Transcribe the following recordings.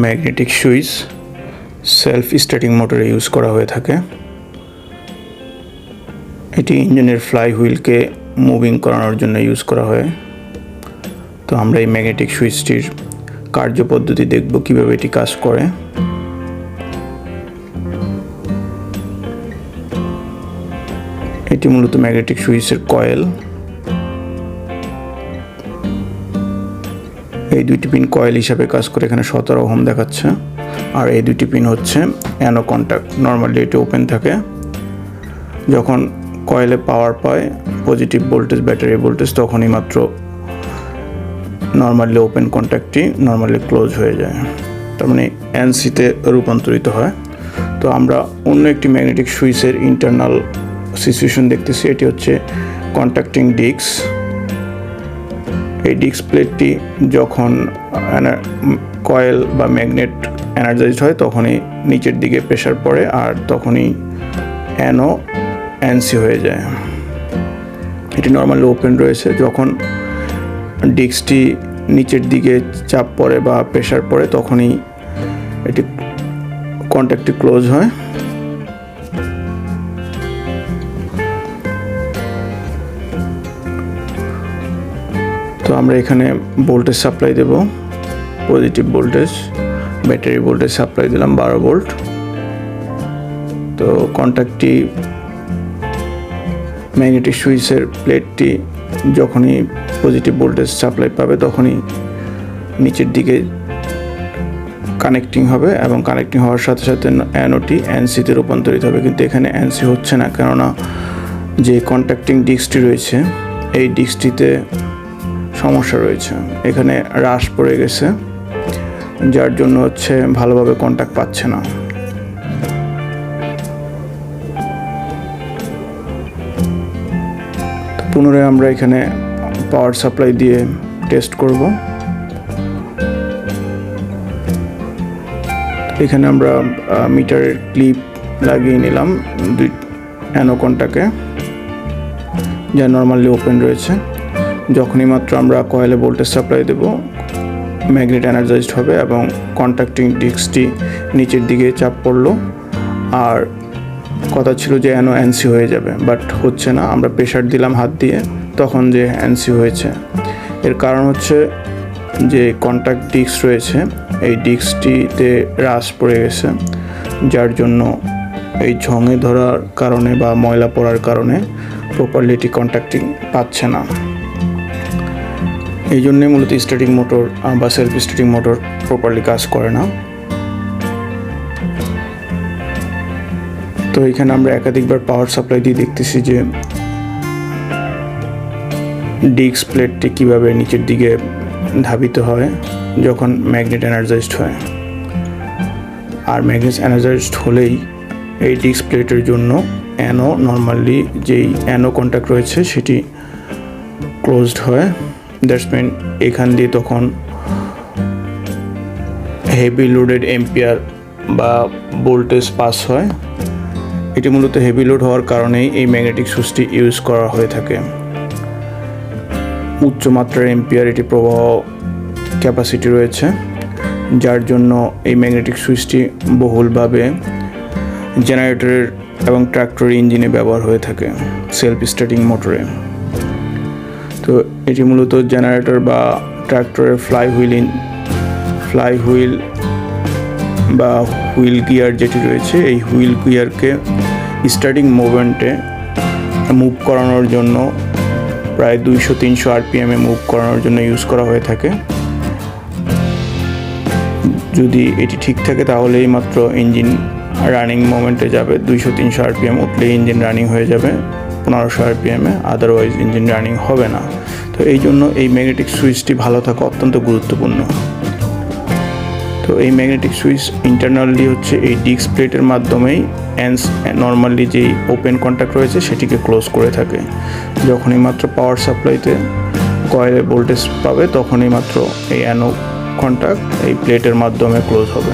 Magnetic switch self starting মোটরে use করা হয়ে থাকে। এটি ইঞ্জিনের ফ্লাই হুইলকে মুভিং করানোর জন্য ইউজ করা হয়। তো আমরা এই ম্যাগনেটিক সুইচটির কার্যপদ্ধতি দেখব কিভাবে এটি কাজ করে। এটি মূলত ম্যাগনেটিক সুইচের কয়েল। এই দুইটি পিন কয়েল হিসাবে কাজ করে, এখানে 17 ওহম দেখাচ্ছে। আর এই দুইটি পিন হচ্ছে অ্যানো কন্ট্যাক্ট। নর্মালি এটি ওপেন থাকে। যখন কয়েলে পাওয়ার পায় পজিটিভ ভোল্টেজ, ব্যাটারি ভোল্টেজ, তখনই মাত্র নর্মালি ওপেন কন্ট্যাক্টটি নর্মালি ক্লোজ হয়ে যায়, তার মানে এনসিতে রূপান্তরিত হয়। তো আমরা অন্য একটি ম্যাগনেটিক সুইচের ইন্টারনাল সিচুয়েশন দেখতেছি। এটি হচ্ছে কন্ট্যাক্টিং ডিস্ক। এই ডিস্ক প্লেটটি যখন কয়েল বা ম্যাগনেট এনার্জাইজড হয় তখনই নিচের দিকে প্রেশার পড়ে, আর তখনই অ্যানো এনসি হয়ে যায়। এটি নর্মালি ওপেন রয়েছে। যখন ডিস্কটি নিচের দিকে চাপ পড়ে বা প্রেশার পড়ে তখনই এটি কন্ট্যাক্টটি ক্লোজ হয়। তো আমরা এখানে ভোল্টেজ সাপ্লাই দেব, positive voltage. Battery voltage supply দিলাম 12 ভোল্ট। তো কন্ট্যাক্টটি ম্যাগনেটিক সুইচের প্লেটটি যখনই পজিটিভ ভোল্টেজ সাপ্লাই পাবে তখনই নিচের দিকে কানেক্টিং হবে, এবং কানেক্টিং হওয়ার সাথে সাথে অ্যানোটি এনসিতে রূপান্তরিত হবে। কিন্তু এখানে এনসি হচ্ছে না, কেননা যে কন্ট্যাক্টিং ডিস্কটি রয়েছে এই ডিস্কটিতে সমস্যা রয়েছে। এখানে হ্রাস পড়ে গেছে, যার জন্য হচ্ছে ভালোভাবে কন্ট্যাক্ট পাচ্ছে না। পুনরায় আমরা এখানে পাওয়ার সাপ্লাই দিয়ে টেস্ট করব। এখানে আমরা মিটারের ক্লিপ লাগিয়ে নিলাম দুই অ্যানো কন্ট্যাক্টে, যা নর্মালি ওপেন রয়েছে। যখনই মাত্র আমরা কয়েলে ভোল্টেজ সাপ্লাই দেব ম্যাগনেট এনার্জাইজড হবে এবং কন্ট্যাক্টিং ডিস্কটি নিচের দিকে চাপ পড়লো। আর কথা ছিল যে অ্যানো এনসি হয়ে যাবে, বাট হচ্ছে না। আমরা প্রেশার দিলাম হাত দিয়ে, তখন যে এনসি হয়েছে। এর কারণ হচ্ছে যে কন্ট্যাক্ট ডিস্ক রয়েছে এই ডিস্কটিতে হ্রাস পড়ে গেছে, যার জন্য এই ঝঙে ধরার কারণে বা ময়লা পড়ার কারণে প্রপারলি এটি কন্ট্যাক্টিং পাচ্ছে না। এই জন্যে মূলত স্টার্টিং মোটর বা সেলফ স্টার্টিং মোটর প্রপারলি কাজ করে না। তো এখানে আমরা একাধিকবার পাওয়ার সাপ্লাই দিয়ে দেখতেছি যে ডিস্ক প্লেটটি কীভাবে নিচের দিকে ধাবিত হয় যখন ম্যাগনেট এনার্জাইজড হয়। আর ম্যাগনেট এনার্জাইজড হলেই এই ডিস্ক প্লেটের জন্য অ্যানো নর্মালি যেই অ্যানো কন্ট্যাক্ট রয়েছে সেটি ক্লোজড হয়। দ্যাটস মিন এখান দিয়ে তখন হেভি লোডেড এম্পিয়ার বা ভোল্টেজ পাস হয়। এটি মূলত হেভি লোড হওয়ার কারণেই এই ম্যাগনেটিক সুইচটি ইউজ করা হয়ে থাকে। উচ্চ মাত্রার এম্পিয়ার এটি প্রবাহ ক্যাপাসিটি রয়েছে, যার জন্য এই ম্যাগনেটিক সুইচটি বহুলভাবে জেনারেটরের এবং ট্র্যাক্টর ইঞ্জিনে ব্যবহার হয়ে থাকে সেলফ স্টার্টিং মোটরে। তো এটি মূলত জেনারেটর বা ট্র্যাক্টরের ফ্লাই হুইল বা হুইল গিয়ার যেটি রয়েছে এই হুইল গিয়ারকে স্টার্টিং মুভমেন্টে মুভ করানোর জন্য প্রায় 200-300 আরপিএমে মুভ করানোর জন্য ইউজ করা হয়ে থাকে। যদি এটি ঠিক থাকে তাহলেই মাত্র ইঞ্জিন রানিং মোমেন্টে যাবে। 200-300 আরপিএম উঠলে ইঞ্জিন রানিং হয়ে যাবে 1500 আরপিএমে, আদারওয়াইজ ইঞ্জিন রানিং হবে না। তো এই জন্য এই ম্যাগনেটিক সুইচটি ভালো থাকা অত্যন্ত গুরুত্বপূর্ণ। তো এই ম্যাগনেটিক সুইচ ইন্টারনালি হচ্ছে এই ডিস্ক প্লেটের মাধ্যমেই নর্মালি যেই ওপেন কন্ট্যাক্ট রয়েছে সেটিকে ক্লোজ করে থাকে। যখনই মাত্র পাওয়ার সাপ্লাইতে কয়েলে ভোল্টেজ পাবে তখনই মাত্র এই অ্যানো কন্ট্যাক্ট এই প্লেটের মাধ্যমে ক্লোজ হবে।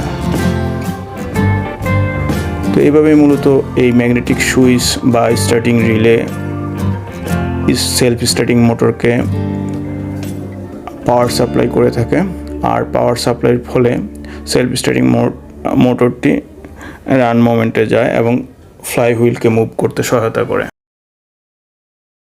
তো এইভাবেই মূলত এই ম্যাগনেটিক সুইচ বা স্টার্টিং রিলে সেলফ স্টার্টিং মোটরকে পাওয়ার সাপ্লাই করে থাকে। আর পাওয়ার সাপ্লাইয়ের ফলে সেলফ স্টার্টিং মোটরটি রান মোমেন্টে যায় এবং ফ্লাই হুইলকে মুভ করতে সহায়তা করে।